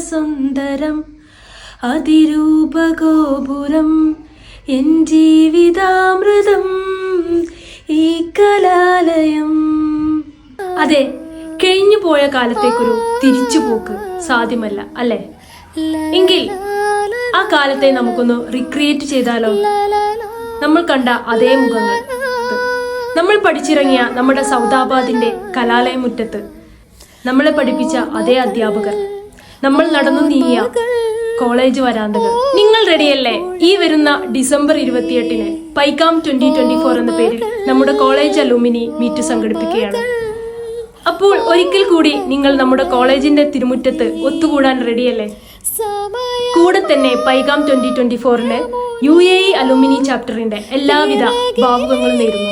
സുന്ദരം അതിരൂപഗോപുരം N ജീവിതാമൃതം ഈ കലാലയം. അതെ, കഴിഞ്ഞു പോയ കാലത്തേക്കൊരു തിരിച്ചുപോക്ക് സാധ്യമല്ല അല്ലേ? എങ്കിൽ ആ കാലത്തെ നമുക്കൊന്ന് റിക്രിയേറ്റ് ചെയ്താലോ? നമ്മൾ കണ്ട അതേ മുഖങ്ങൾ, നമ്മൾ പഠിച്ചിറങ്ങിയ നമ്മുടെ സൗദാബാദിന്റെ കലാലയ മുറ്റത്ത് നമ്മളെ പഠിപ്പിച്ച അതേ അധ്യാപകർ, നമ്മൾ നടന്നു നീങ്ങിയ കോളേജ് വരാന്തകൾ. നിങ്ങൾ റെഡിയല്ലേ? ഈ വരുന്ന ഡിസംബർ 28-ന് പൈക്കാം 2024 എന്ന പേരിൽ നമ്മുടെ കോളേജ് അലൂമിനി മീറ്റ് സംഘടിപ്പിക്കുകയാണ്. അപ്പോൾ ഒരിക്കൽ കൂടി നിങ്ങൾ നമ്മുടെ കോളേജിന്റെ തിരുമുറ്റത്ത് ഒത്തുകൂടാൻ റെഡിയല്ലേ? കൂടെ തന്നെ പൈക്കാം 2024-ന് UAE അലൂമിനി ചാപ്റ്ററിന്റെ എല്ലാവിധ ഭാവുകങ്ങളും നേരുന്നു.